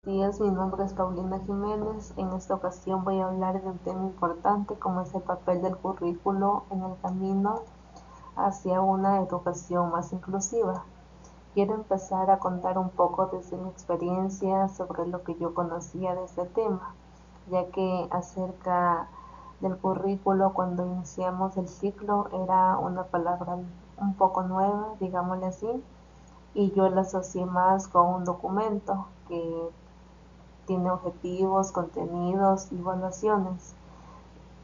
Días, mi nombre es Paulina Jiménez. En esta ocasión voy a hablar de un tema importante como es el papel del currículo en el camino hacia una educación más inclusiva. Quiero empezar a contar un poco desde mi experiencia sobre lo que yo conocía de este tema, ya que acerca del currículo cuando iniciamos el ciclo era una palabra un poco nueva, digámosle así, y yo la asocié más con un documento que tiene objetivos, contenidos y evaluaciones.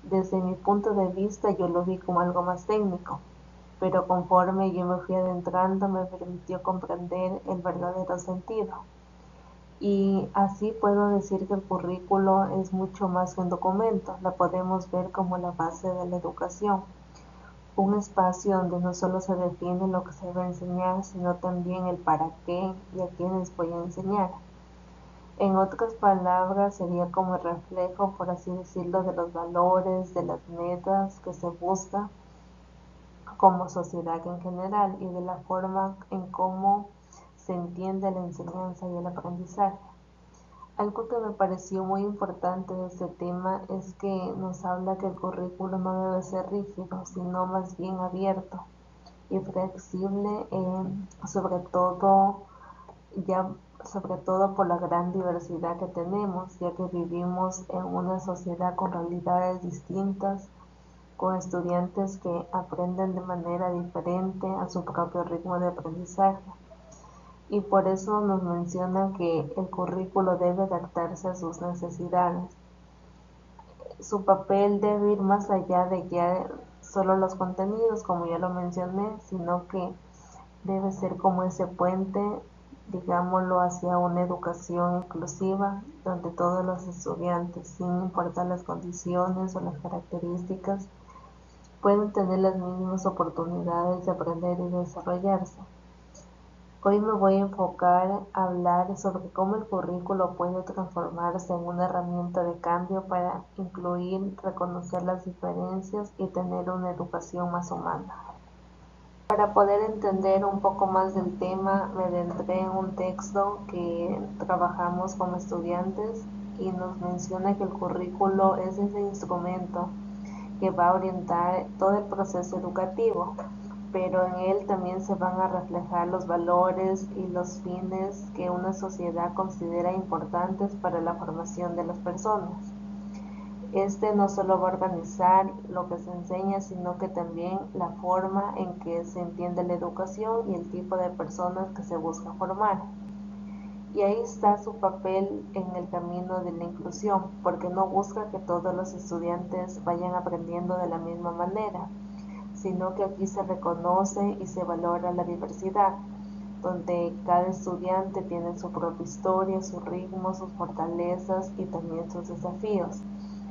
Desde mi punto de vista yo lo vi como algo más técnico, pero conforme yo me fui adentrando me permitió comprender el verdadero sentido. Y así puedo decir que el currículo es mucho más que un documento, la podemos ver como la base de la educación, un espacio donde no solo se define lo que se va a enseñar, sino también el para qué y a quiénes voy a enseñar. En otras palabras, sería como el reflejo, por así decirlo, de los valores, de las metas que se busca como sociedad en general y de la forma en cómo se entiende la enseñanza y el aprendizaje. Algo que me pareció muy importante de este tema es que nos habla que el currículo no debe ser rígido, sino más bien abierto y flexible, ya sobre todo por la gran diversidad que tenemos, ya que vivimos en una sociedad con realidades distintas, con estudiantes que aprenden de manera diferente a su propio ritmo de aprendizaje. Y por eso nos menciona que el currículo debe adaptarse a sus necesidades. Su papel debe ir más allá de ya solo los contenidos, como ya lo mencioné, sino que debe ser como ese puente, digámoslo, hacia una educación inclusiva, donde todos los estudiantes, sin importar las condiciones o las características, pueden tener las mismas oportunidades de aprender y desarrollarse. Hoy me voy a enfocar a hablar sobre cómo el currículo puede transformarse en una herramienta de cambio para incluir, reconocer las diferencias y tener una educación más humana. Para poder entender un poco más del tema, me adentré en un texto que trabajamos como estudiantes y nos menciona que el currículo es ese instrumento que va a orientar todo el proceso educativo, pero en él también se van a reflejar los valores y los fines que una sociedad considera importantes para la formación de las personas. Este no solo va a organizar lo que se enseña, sino que también la forma en que se entiende la educación y el tipo de personas que se busca formar. Y ahí está su papel en el camino de la inclusión, porque no busca que todos los estudiantes vayan aprendiendo de la misma manera, sino que aquí se reconoce y se valora la diversidad, donde cada estudiante tiene su propia historia, su ritmo, sus fortalezas y también sus desafíos.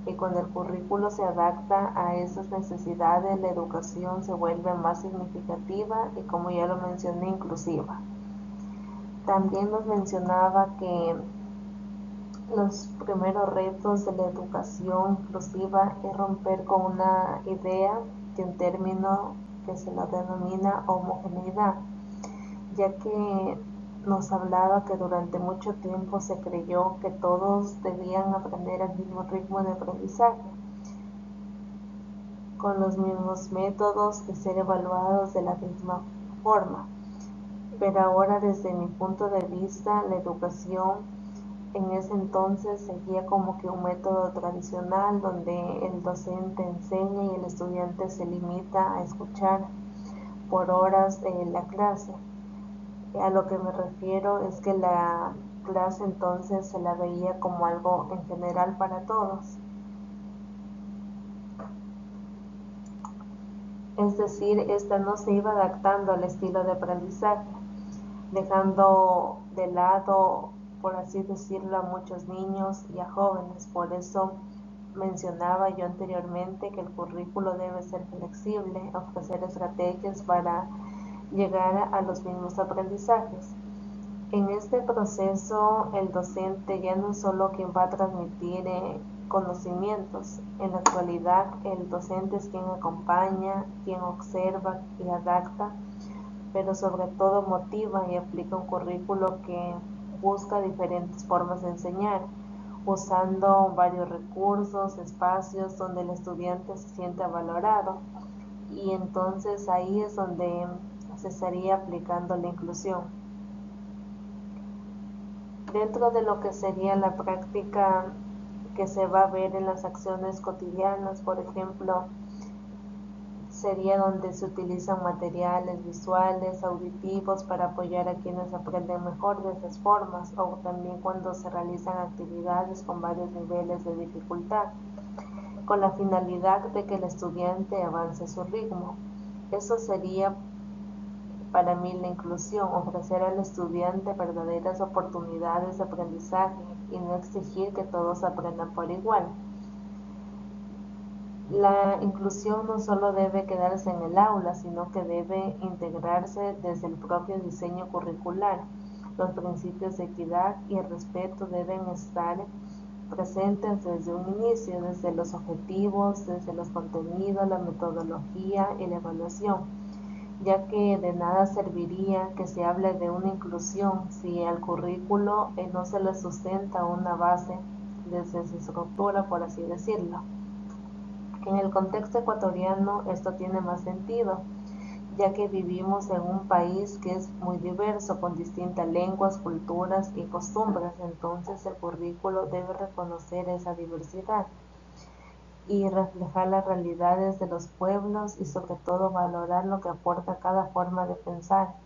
Y cuando el currículo se adapta a esas necesidades, la educación se vuelve más significativa y, como ya lo mencioné, inclusiva. También nos mencionaba que los primeros retos de la educación inclusiva es romper con una idea de un término que se lo denomina homogeneidad, ya que nos hablaba que durante mucho tiempo se creyó que todos debían aprender al mismo ritmo de aprendizaje, con los mismos métodos y ser evaluados de la misma forma. Pero ahora, desde mi punto de vista, la educación en ese entonces seguía como que un método tradicional donde el docente enseña y el estudiante se limita a escuchar por horas la clase. A lo que me refiero es que la clase entonces se la veía como algo en general para todos. Es decir, esta no se iba adaptando al estilo de aprendizaje, dejando de lado, por así decirlo, a muchos niños y a jóvenes. Por eso mencionaba yo anteriormente que el currículo debe ser flexible, ofrecer estrategias para llegar a los mismos aprendizajes. En este proceso, el docente ya no es solo quien va a transmitir conocimientos. En la actualidad, el docente es quien acompaña, quien observa y adapta, pero sobre todo motiva y aplica un currículo que busca diferentes formas de enseñar, usando varios recursos, espacios donde el estudiante se sienta valorado. Y entonces ahí es donde se estaría aplicando la inclusión. Dentro de lo que sería la práctica que se va a ver en las acciones cotidianas, por ejemplo, sería donde se utilizan materiales visuales, auditivos para apoyar a quienes aprenden mejor de esas formas, o también cuando se realizan actividades con varios niveles de dificultad, con la finalidad de que el estudiante avance a su ritmo. Eso sería para mí la inclusión, ofrecer al estudiante verdaderas oportunidades de aprendizaje y no exigir que todos aprendan por igual. La inclusión no solo debe quedarse en el aula, sino que debe integrarse desde el propio diseño curricular. Los principios de equidad y respeto deben estar presentes desde un inicio, desde los objetivos, desde los contenidos, la metodología y la evaluación, ya que de nada serviría que se hable de una inclusión si al currículo no se le sustenta una base desde su estructura, por así decirlo. En el contexto ecuatoriano esto tiene más sentido, ya que vivimos en un país que es muy diverso, con distintas lenguas, culturas y costumbres. Entonces el currículo debe reconocer esa diversidad y reflejar las realidades de los pueblos y sobre todo valorar lo que aporta cada forma de pensar,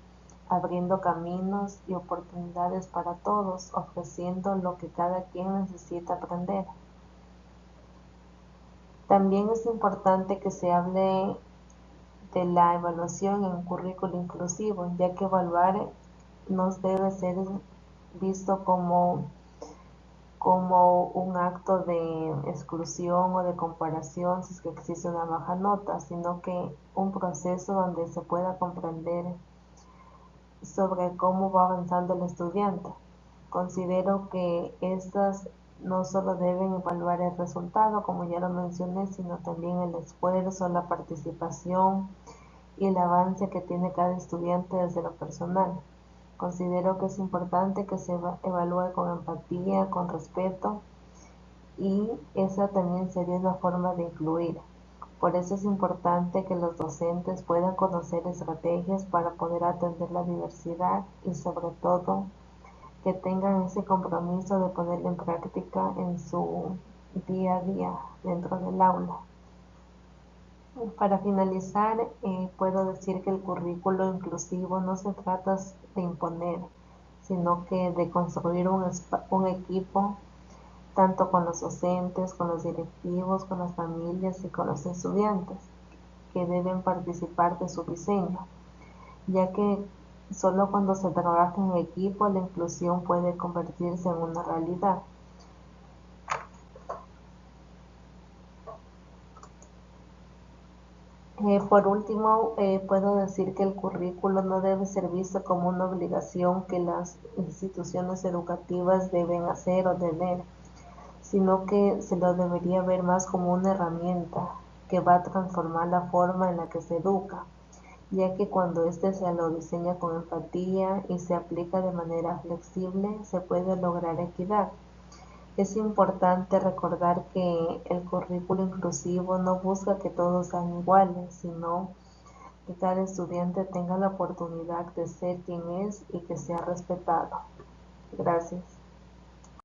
abriendo caminos y oportunidades para todos, ofreciendo lo que cada quien necesita aprender. También es importante que se hable de la evaluación en un currículo inclusivo, ya que evaluar no debe ser visto como un acto de exclusión o de comparación si es que existe una baja nota, sino que un proceso donde se pueda comprender sobre cómo va avanzando el estudiante. Considero que estas no solo deben evaluar el resultado, como ya lo mencioné, sino también el esfuerzo, la participación y el avance que tiene cada estudiante desde lo personal. Considero que es importante que se evalúe con empatía, con respeto, y esa también sería una forma de incluir. Por eso es importante que los docentes puedan conocer estrategias para poder atender la diversidad y sobre todo que tengan ese compromiso de ponerlo en práctica en su día a día dentro del aula. Para finalizar, puedo decir que el currículo inclusivo no se trata de imponer, sino que de construir un equipo tanto con los docentes, con los directivos, con las familias y con los estudiantes que deben participar de su diseño, ya que solo cuando se trabaja en equipo la inclusión puede convertirse en una realidad. Por último, puedo decir que el currículo no debe ser visto como una obligación que las instituciones educativas deben hacer o tener, sino que se lo debería ver más como una herramienta que va a transformar la forma en la que se educa, ya que cuando éste se lo diseña con empatía y se aplica de manera flexible, se puede lograr equidad. Es importante recordar que el currículo inclusivo no busca que todos sean iguales, sino que cada estudiante tenga la oportunidad de ser quien es y que sea respetado. Gracias.